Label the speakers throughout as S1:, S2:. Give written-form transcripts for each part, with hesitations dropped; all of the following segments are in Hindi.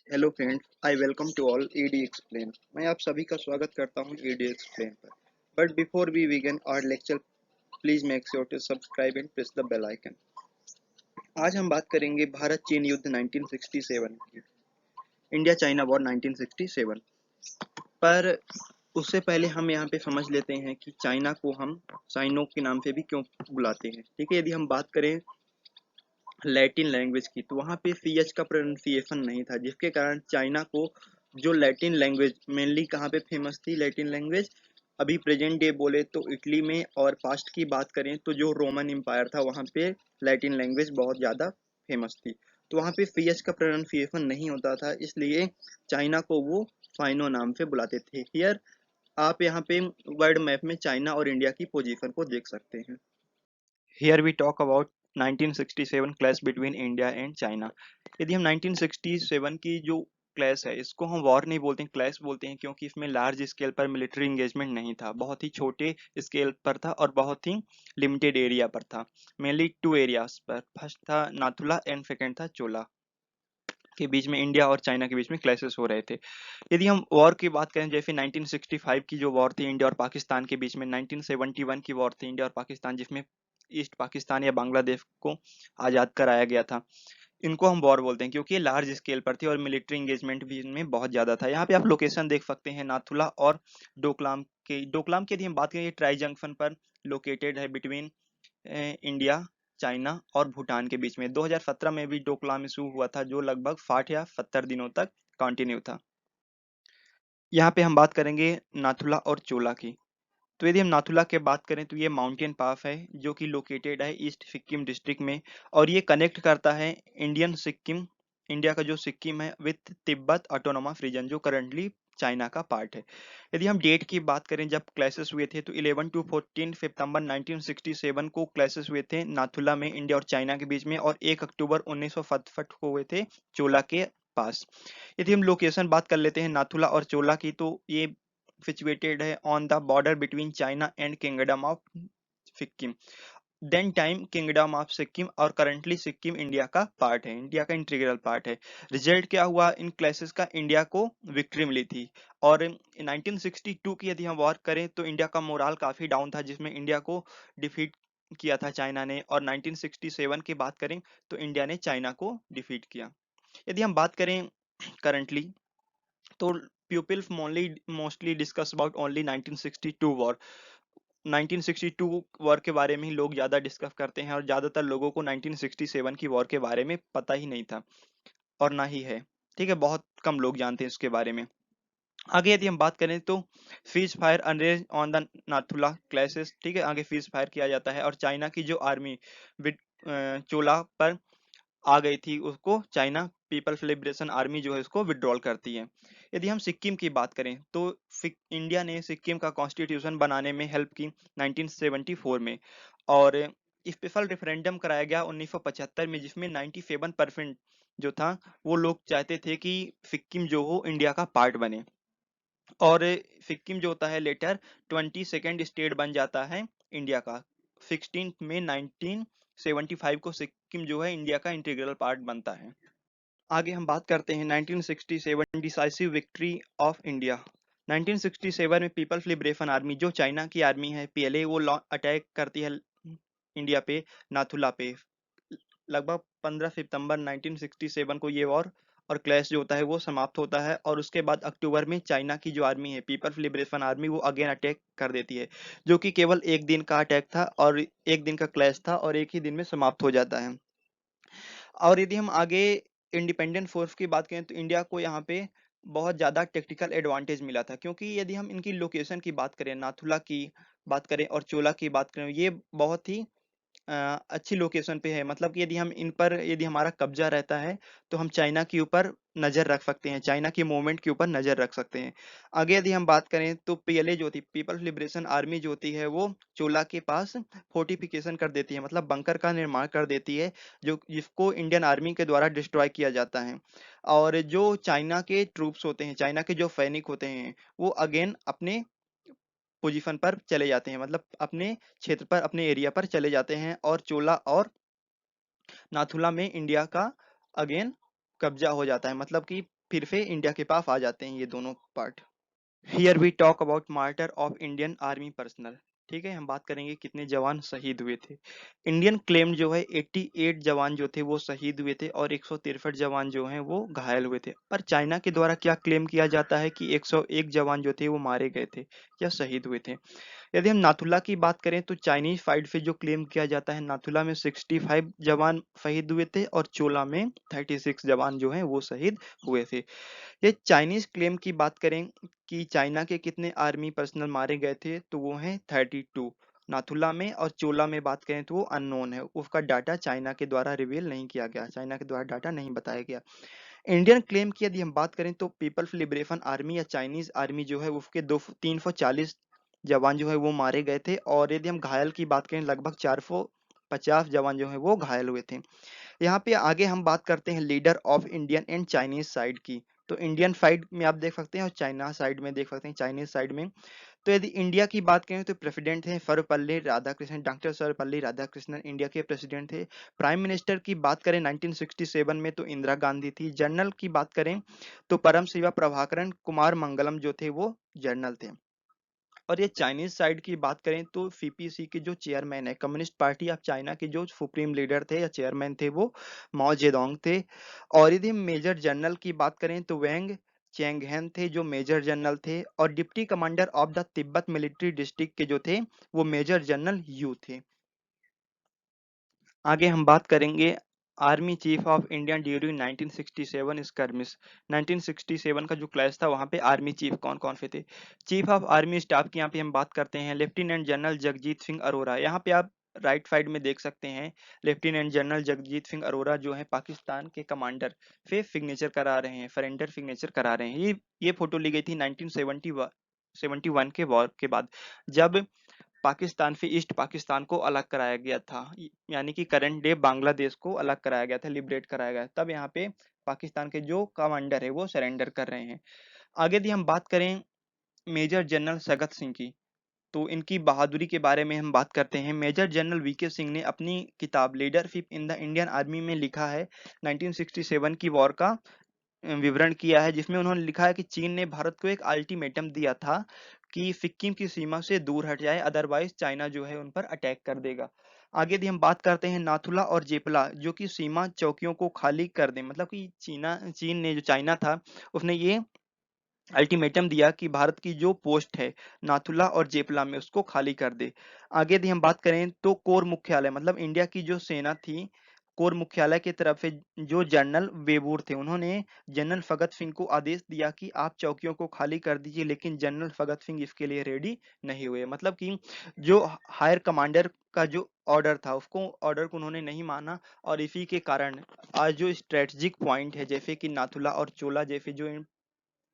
S1: Hello friends, I welcome to all ED explain. मैं आप सभी का स्वागत करता हूं ईडी एक्सप्लेन पर। But before we begin our lecture, please make sure to subscribe and press the bell icon. आज हम बात करेंगे भारत चीन युद्ध 1967 की, इंडिया चाइना वॉर 1967 पर। उससे पहले हम यहाँ पे समझ लेते हैं कि चाइना को हम साइनो के नाम से भी क्यों बुलाते हैं। ठीक है, यदि हम बात करें लैटिन लैंग्वेज की, तो वहाँ पे सी एच का प्रोनाउंसिएशन नहीं था, जिसके कारण चाइना को जो लैटिन लैंग्वेज मेनली कहाँ पे फेमस थी, लैटिन लैंग्वेज अभी प्रेजेंट डे बोले तो इटली में, और पास्ट की बात करें तो जो रोमन एम्पायर था वहाँ पे लैटिन लैंग्वेज बहुत ज़्यादा फेमस थी। तो वहाँ पे सी एच का प्रोनाउंसिएशन नहीं होता था, इसलिए चाइना को वो फाइनो नाम से बुलाते थे। हियर आप यहाँ पे वर्ल्ड मैप में चाइना और इंडिया की पोजीशन को देख सकते हैं। Here we talk about 1967 clash between India and China. यदि हम 1967 की जो क्लैश है, इसको हम वॉर नहीं बोलते हैं, क्लैश बोलते हैं, क्योंकि इसमें लार्ज स्केल पर मिलिट्री इंगेजमेंट नहीं था, बहुत ही छोटे स्केल पर था और बहुत ही लिमिटेड एरिया पर था। मेनली टू एरियाज पर, फर्स्ट था नाथुला एंड सेकेंड था चोला के बीच में, इंडिया और चाइना के बीच में क्लैशेस हो रहे थे। यदि हम वॉर की बात करें, जैसे 1965 की जो वॉर थी इंडिया और पाकिस्तान के बीच में, 1971 की वॉर थी इंडिया और पाकिस्तान, जिसमें ईस्ट पाकिस्तान या बांग्लादेश को आज़ाद कराया गया था, इनको हम वॉर बोलते हैं, क्योंकि ये लार्ज स्केल पर थी और मिलिट्री इंगेजमेंट भी इनमें बहुत ज़्यादा था। यहाँ पे आप लोकेशन देख सकते हैं, नाथुला और डोकलाम की यदि हम बात करें, ट्राई जंक्शन पर लोकेटेड है बिटवीन इंडिया, चाइना और भूटान के बीच में। 2017 में भी डोकलाम इशू हुआ था, जो लगभग 60 या 70 दिनों तक कंटिन्यू था। यहाँ पे हम बात करेंगे नाथुला और चोला की। तो यदि हम नाथुला की बात करें, तो ये माउंटेन पास है जो कि लोकेटेड है ईस्ट सिक्किम डिस्ट्रिक्ट में, और ये कनेक्ट करता है इंडिया का जो सिक्किम है विथ तिब्बत ऑटोनोमस रीजन, जो करंटली चाइना का पार्ट है। यदि हम डेट की बात करें जब क्लैशेस हुए थे, तो 11 टू 14 सितंबर 1967 को क्लैशेस हुए थे नाथुला में इंडिया और चाइना के बीच में, और 1 अक्टूबर 1967 को हुए थे चोला के पास। यदि हम लोकेशन बात कर लेते हैं नाथुला और चोला की, तो ये सिचुएटेड है on the border between China and kingdom of Sikkim. Then time kingdom of Sikkim, और करंटली सिक्किम इंडिया का पार्ट है, इंडिया का इंटीग्रल पार्ट है। रिजल्ट क्या हुआ इन क्लैशेस का, इंडिया को विक्ट्री मिली थी। और 1962 की यदि हम बात करें, तो इंडिया का मोराल काफी डाउन था, जिसमें इंडिया को डिफीट किया था चाइना ने, और 1967 की बात करें तो इंडिया ने चाइना को डिफीट किया। यदि हम बात करें करंटली, तो pupils mostly discuss about only 1962 war. 1962 war के बारे में ही लोग ज़्यादा डिस्कस करते हैं, और ज़्यादातर लोगों को 1967 की वॉर के बारे में पता ही नहीं था, और ना ही है। ठीक है, बहुत कम लोग जानते हैं इसके बारे में। आगे यदि हम बात करें, तो fees fire arrange on the Nathula clashes. ठीक है, आगे फीज फायर किया जाता है, और चाइना की जो आर्मी चोला पर आ गई थी, उसको चाइना पीपल्स लिबरेशन आर्मी जो है उसको विड्रॉल करती है। यदि हम सिक्किम की बात करें, तो इंडिया ने सिक्किम का कॉन्स्टिट्यूशन बनाने में हेल्प की 1974 में, और स्पेशल रेफरेंडम कराया गया 1975 में, जिसमें 97% जो था वो लोग चाहते थे कि सिक्किम जो हो इंडिया का पार्ट बने, और सिक्किम जो होता है लेटर 22nd स्टेट बन जाता है इंडिया का। 16 में 1975 को सिक्किम जो है इंडिया का इंटीग्रल पार्ट बनता है। आगे हम बात करते हैं 1967 डिसाइसिव विक्ट्री ऑफ इंडिया। 1967 में पीपल्स लिबरेशन आर्मी, जो चाइना की आर्मी है पीएलए, वो अटैक करती है इंडिया पे, नाथुला पे। लगभग 15 सितंबर 1967 को ये वॉर और क्लैश जो होता है वो समाप्त होता है, और उसके बाद अक्टूबर में चाइना की जो आर्मी है पीपल्स लिबरेशन आर्मी, वो अगेन अटैक कर देती है, जो कि केवल एक दिन का अटैक था और एक दिन का क्लैश था, और एक ही दिन में समाप्त हो जाता है। और यदि हम आगे इंडिपेंडेंट फोर्स की बात करें, तो इंडिया को यहाँ पे बहुत ज़्यादा टेक्टिकल एडवांटेज मिला था, क्योंकि यदि हम इनकी लोकेशन की बात करें, नाथुला की बात करें और चोला की बात करें, ये बहुत ही अच्छी लोकेशन पे है। मतलब कि यदि हम इन पर, यदि हमारा कब्जा रहता है, तो हम चाइना के ऊपर नज़र रख सकते हैं, चाइना की मूवमेंट के ऊपर नज़र रख सकते हैं। आगे यदि हम बात करें, तो पीएलए जो थी, पीपल्स लिबरेशन आर्मी जो होती है, वो चोला के पास फोर्टिफिकेशन कर देती है, मतलब बंकर का निर्माण कर देती है, जो जिसको इंडियन आर्मी के द्वारा डिस्ट्रॉय किया जाता है। और जो चाइना के ट्रूप्स होते हैं, चाइना के जो सैनिक होते हैं, वो अगेन अपने पोजीशन पर चले जाते हैं, मतलब अपने क्षेत्र पर, अपने एरिया पर चले जाते हैं, और चोला और नाथुला में इंडिया का अगेन कब्जा हो जाता है। मतलब कि फिर से इंडिया के पास आ जाते हैं ये दोनों part. Here we talk about martyr of Indian army personnel. ठीक है, हम बात करेंगे कितने जवान शहीद हुए थे। इंडियन क्लेम जो है 88 जवान जो थे वो शहीद हुए थे और 163 जवान जो हैं वो घायल हुए थे। पर चाइना के द्वारा क्या क्लेम किया जाता है कि 101 जवान जो थे वो मारे गए थे या शहीद हुए थे। यदि हम नाथुला की बात करें तो चाइनीज फाइट से जो क्लेम किया जाता है, नाथुला में 65 जवान शहीद हुए थे और चोला में 36 जवान जो हैं वो शहीद हुए थे। ये चाइनीज क्लेम की बात करें कि चाइना के कितने आर्मी पर्सनल मारे गए थे तो वो हैं 32। नाथुला में और चोला में बात करें तो वो अननोन है, उसका डाटा चाइना के द्वारा रिवील नहीं किया गया, चाइना के द्वारा डाटा नहीं बताया गया। इंडियन क्लेम की यदि हम बात करें तो पीपल्स लिबरेशन आर्मी या चाइनीज आर्मी जो है उसके 340 जवान जो है वो मारे गए थे और यदि हम घायल की बात करें लगभग 450 जवान जो है वो घायल हुए थे। यहाँ पे आगे हम बात करते हैं leader of Indian and Chinese side की। तो इंडियन साइड में आप देख सकते हैं और चाइना साइड में देख सकते हैं, चाइनीज साइड में। तो यदि इंडिया की बात करें तो प्रेसिडेंट हैं सर्वपल्ली राधाकृष्णन, डॉक्टर सर्वपल्ली राधाकृष्णन इंडिया के प्रेसिडेंट थे। प्राइम मिनिस्टर की बात करें 1967 में तो इंदिरा गांधी थी। जनरल की बात करें तो परम शिवा प्रभाकरन कुमार मंगलम जो थे वो जनरल थे। और ये चाइनीज साइड की बात करें तो सीपीसी के जो चेयरमैन है, कम्युनिस्ट पार्टी ऑफ चाइना के जो सुप्रीम लीडर थे या चेयरमैन थे वो माओ जेडोंग थे। और यदि मेजर जनरल की बात करें तो वेंग चेंगहेन थे जो मेजर जनरल थे और deputy commander of the Tibet military district के जो थे वो मेजर जनरल यू थे। आगे हम बात करेंगे army chief of India during 1967 स्कर्मिस। 1967 का जो क्लैश था वहां पे आर्मी चीफ कौन कौन से थे। चीफ ऑफ आर्मी स्टाफ की यहाँ पे हम बात करते हैं लेफ्टिनेंट जनरल जगजीत सिंह अरोरा। यहाँ पे आप राइट साइड में देख सकते हैं लेफ्टिनेंट जनरल जगजीत सिंह अरोरा जो है पाकिस्तान के कमांडर पे सिग्नेचर करा रहे हैं, सरेंडर सिग्नेचर करा रहे हैं। ये फोटो ली गई थी 1971 के वॉर के बाद, जब पाकिस्तान से ईस्ट पाकिस्तान को अलग कराया गया था, यानी कि करंट डे बांग्लादेश को अलग कराया गया था, लिबरेट कराया गया, तब यहाँ पे पाकिस्तान के जो कमांडर है वो सरेंडर कर रहे हैं। आगे यदि हम बात करें मेजर जनरल सगत सिंह की, तो इनकी बहादुरी के बारे में हम बात करते हैं। मेजर जनरल वीके सिंह ने अपनी किताब leadership in the Indian army में लिखा है 1967 की वॉर का विवरण किया है, जिसमें उन्होंने लिखा है कि चीन ने भारत को एक अल्टीमेटम दिया था कि सिक्किम की सीमा से दूर हट जाए, अदरवाइज चाइना जो है उन पर अटैक कर देगा। आगे यदि हम बात करते हैं नाथुला और जेपला जो कि सीमा चौकियों को खाली कर दें, मतलब कि चीन ने जो चाइना था उसने ये अल्टीमेटम दिया कि भारत की जो पोस्ट है नाथुला और जेपला में उसको खाली कर दे। आगे यदि हम बात करें तो कोर मुख्यालय मतलब इंडिया की जो सेना थी, कोर मुख्यालय की तरफ से जो जनरल वेबूर थे उन्होंने जनरल भगत सिंह को आदेश दिया कि आप चौकियों को खाली कर दीजिए, लेकिन जनरल भगत सिंह इसके लिए रेडी नहीं हुए। मतलब कि जो हायर कमांडर का जो ऑर्डर था उसको ऑर्डर को उन्होंने नहीं माना और इसी के कारण आज जो स्ट्रेटेजिक पॉइंट है जैसे कि नाथुला और चोला जैसे जो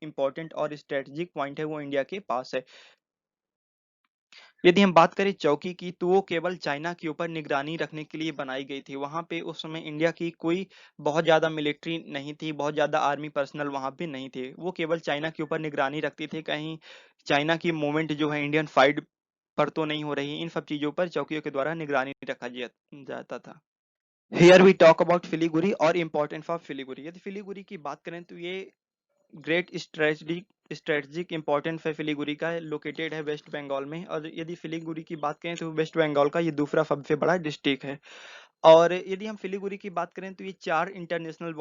S1: इंपॉर्टेंट और स्ट्रेटेजिक पॉइंट है वो इंडिया के पास है। यदि हम बात करें चौकी की तो वो केवल चाइना के ऊपर निगरानी रखने के लिए बनाई गई थी। वहां पे उस समय इंडिया की कोई बहुत ज्यादा मिलिट्री नहीं थी, बहुत ज्यादा आर्मी पर्सनल वहां पे नहीं थे, वो केवल चाइना के ऊपर निगरानी रखती थी कहीं चाइना की मूवमेंट जो है इंडियन फाइट पर तो नहीं हो रही, इन सब चीजों पर चौकियों के द्वारा निगरानी रखा जाता था। Here we talk about Siliguri और इम्पोर्टेंस ऑफ सिलीगुड़ी। यदि सिलीगुड़ी की बात करें तो ये ग्रेट स्ट्रेटजिक इंपॉर्टेंट है सिलीगुड़ी का, लोकेटेड है वेस्ट बंगाल में। और यदि सिलीगुड़ी की बात करें तो वेस्ट बंगाल का ये दूसरा सबसे बड़ा डिस्ट्रिक्ट है। और यदि हम सिलीगुड़ी की बात करें तो ये चार इंटरनेशनल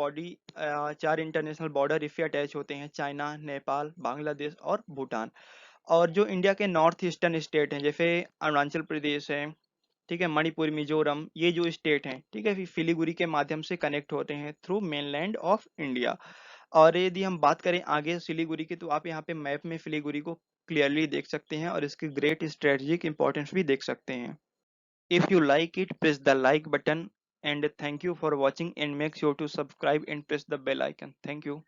S1: बॉर्डर इससे अटैच होते हैं, चाइना, नेपाल, बांग्लादेश और भूटान। और जो इंडिया के नॉर्थ ईस्टर्न स्टेट हैं जैसे अरुणाचल प्रदेश है, ठीक है, मणिपुर, मिजोरम, ये जो स्टेट हैं, ठीक है, सिलीगुड़ी के माध्यम से कनेक्ट होते हैं थ्रू मेनलैंड ऑफ इंडिया। और यदि हम बात करें आगे सिलीगुड़ी की तो आप यहाँ पे मैप में सिलीगुड़ी को क्लियरली देख सकते हैं और इसकी ग्रेट स्ट्रेटेजिक इंपॉर्टेंस भी देख सकते हैं। If you like it press the like button and thank you for watching and make sure to subscribe and press the bell icon. Thank you.